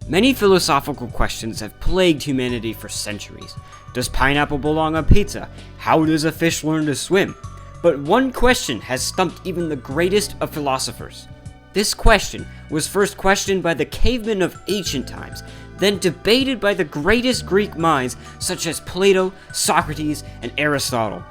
Many philosophical questions have plagued humanity for centuries. Does pineapple belong on pizza? How does a fish learn to swim? But one question has stumped even the greatest of philosophers. This question was first questioned by the cavemen of ancient times, then debated by the greatest Greek minds such as Plato, Socrates, and Aristotle.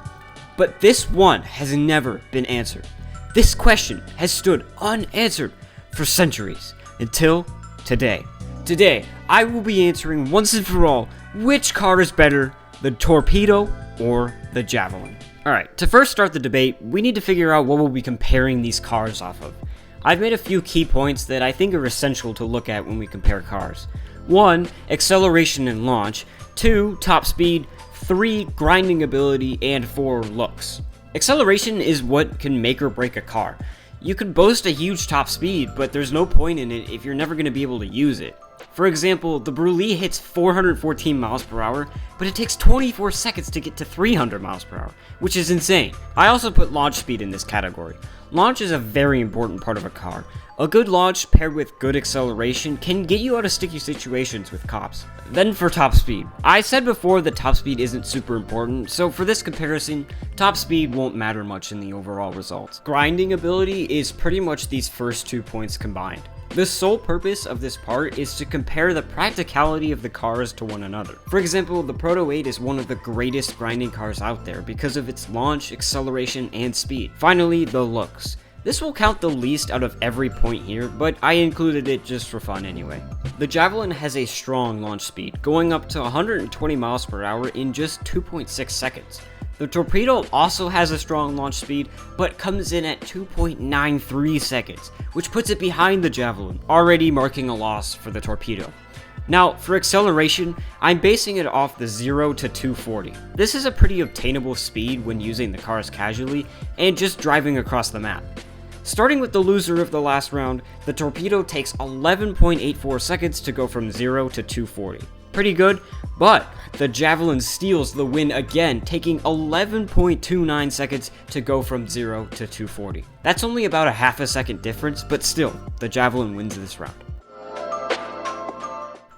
But this one has never been answered. This question has stood unanswered for centuries, until today. Today, I will be answering once and for all, which car is better, the Torpedo or the Javelin? Alright, to first start the debate, we need to figure out what we'll be comparing these cars off of. I've made a few key points that I think are essential to look at when we compare cars. 1. Acceleration and launch. 2. Top speed. 3. Grinding ability. And 4. Looks. Acceleration is what can make or break a car. You could boast a huge top speed, but there's no point in it if you're never going to be able to use it. For example, the Brulé hits 414 miles per hour, but it takes 24 seconds to get to 300 miles per hour, which is insane. I also put launch speed in this category. Launch is a very important part of a car. A good launch paired with good acceleration can get you out of sticky situations with cops. Then for top speed. I said before that top speed isn't super important, so for this comparison, top speed won't matter much in the overall results. Grinding ability is pretty much these first 2 points combined. The sole purpose of this part is to compare the practicality of the cars to one another. For example, the Proto 8 is one of the greatest grinding cars out there because of its launch, acceleration, and speed. Finally, the looks. This will count the least out of every point here, but I included it just for fun anyway. The Javelin has a strong launch speed, going up to 120 miles per hour in just 2.6 seconds. The Torpedo also has a strong launch speed, but comes in at 2.93 seconds, which puts it behind the Javelin, already marking a loss for the Torpedo. Now, for acceleration, I'm basing it off the 0 to 240. This is a pretty obtainable speed when using the cars casually and just driving across the map. Starting with the loser of the last round, the Torpedo takes 11.84 seconds to go from 0 to 240. Pretty good, but the Javelin steals the win again, taking 11.29 seconds to go from 0 to 240. That's only about a half a second difference, but still, the Javelin wins this round.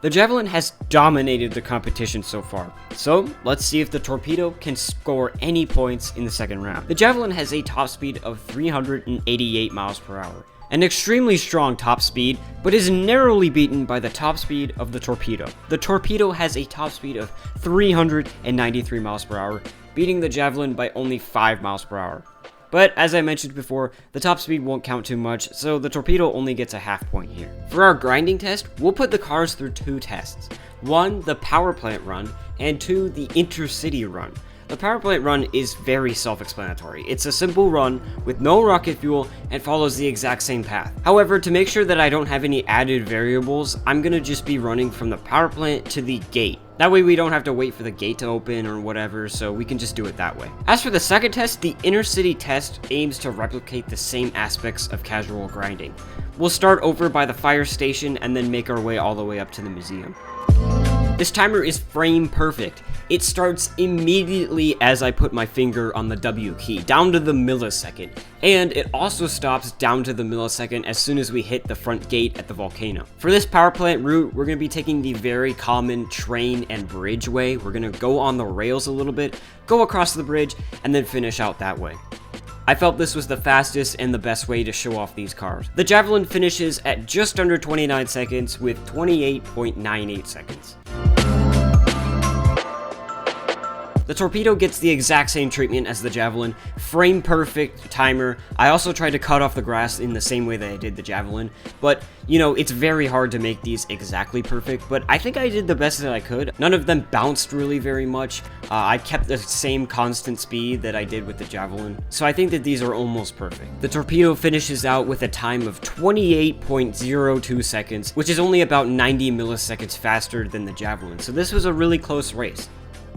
The Javelin has dominated the competition so far, so let's see if the Torpedo can score any points in the second round. The Javelin has a top speed of 388 miles per hour. An extremely strong top speed, but is narrowly beaten by the top speed of the Torpedo. The Torpedo has a top speed of 393 miles per hour, beating the Javelin by only 5 miles per hour. But as I mentioned before, the top speed won't count too much, so the Torpedo only gets a half point here. For our grinding test, we'll put the cars through 2 tests. 1, the power plant run, and 2, the intercity run. The power plant run is very self-explanatory. It's a simple run with no rocket fuel and follows the exact same path. However, to make sure that I don't have any added variables, I'm gonna just be running from the power plant to the gate. That way we don't have to wait for the gate to open or whatever, so we can just do it that way. As for the second test, the intercity test aims to replicate the same aspects of casual grinding. We'll start over by the fire station and then make our way all the way up to the museum. This timer is frame perfect. It starts immediately as I put my finger on the W key, down to the millisecond, and it also stops down to the millisecond as soon as we hit the front gate at the volcano. For this power plant route, we're going to be taking the very common train and bridge way. We're going to go on the rails a little bit, go across the bridge, and then finish out that way. I felt this was the fastest and the best way to show off these cars. The Javelin finishes at just under 29 seconds with 28.98 seconds. The Torpedo gets the exact same treatment as the Javelin, frame perfect timer. I also tried to cut off the grass in the same way that I did the Javelin, but you know, it's very hard to make these exactly perfect, but I think I did the best that I could. None of them bounced really very much. I kept the same constant speed that I did with the Javelin, so I think that these are almost perfect. The Torpedo finishes out with a time of 28.02 seconds, which is only about 90 milliseconds faster than the Javelin, so this was a really close race.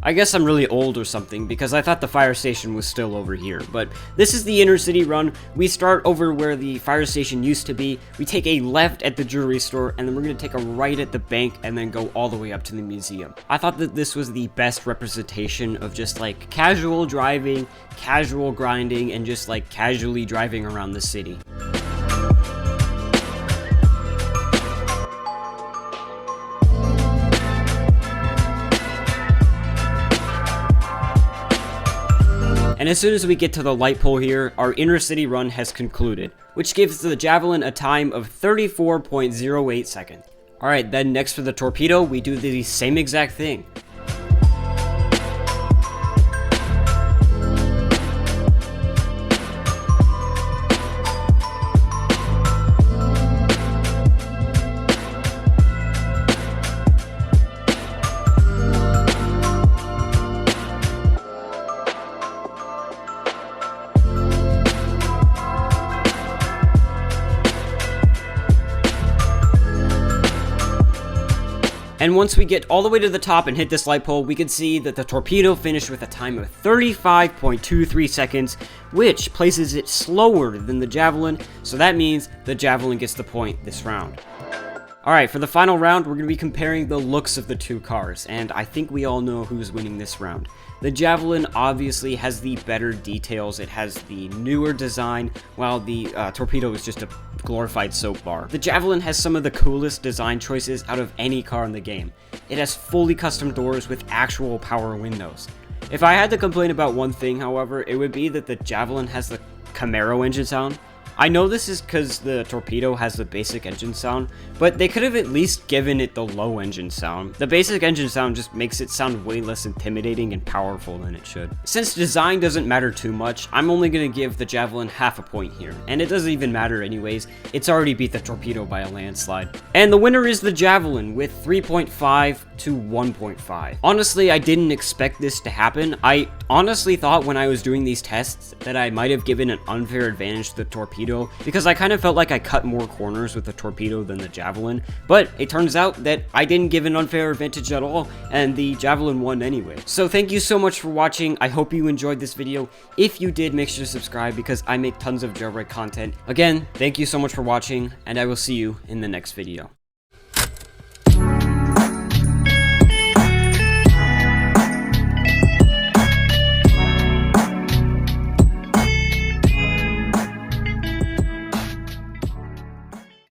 I guess I'm really old or something, because I thought the fire station was still over here, but this is the intercity run. We start over where the fire station used to be, we take a left at the jewelry store, and then we're going to take a right at the bank, and then go all the way up to the museum. I thought that this was the best representation of just like casual driving, casual grinding, and just like casually driving around the city. And as soon as we get to the light pole here, our inner city run has concluded, which gives the Javelin a time of 34.08 seconds. Alright, then next for the Torpedo, we do the same exact thing. And once we get all the way to the top and hit this light pole, we can see that the Torpedo finished with a time of 35.23 seconds, which places it slower than the Javelin, so that means the Javelin gets the point this round. Alright, for the final round, we're going to be comparing the looks of the two cars, and I think we all know who's winning this round. The Javelin obviously has the better details, it has the newer design, while the Torpedo is just a glorified soap bar. The Javelin has some of the coolest design choices out of any car in the game. It has fully custom doors with actual power windows. If I had to complain about one thing, however, it would be that the Javelin has the Camaro engine sound. I know this is because the Torpedo has the basic engine sound, but they could have at least given it the low engine sound. The basic engine sound just makes it sound way less intimidating and powerful than it should. Since design doesn't matter too much, I'm only going to give the Javelin half a point here, and it doesn't even matter anyways, it's already beat the Torpedo by a landslide. And the winner is the Javelin with 3.5 to 1.5. Honestly, I didn't expect this to happen. I honestly thought when I was doing these tests that I might have given an unfair advantage to the Torpedo, because I kind of felt like I cut more corners with the Torpedo than the Javelin, but it turns out that I didn't give an unfair advantage at all, and the Javelin won anyway. So thank you so much for watching. I hope you enjoyed this video. If you did, make sure to subscribe because I make tons of Jailbreak content. Again, thank you so much for watching, and I will see you in the next video.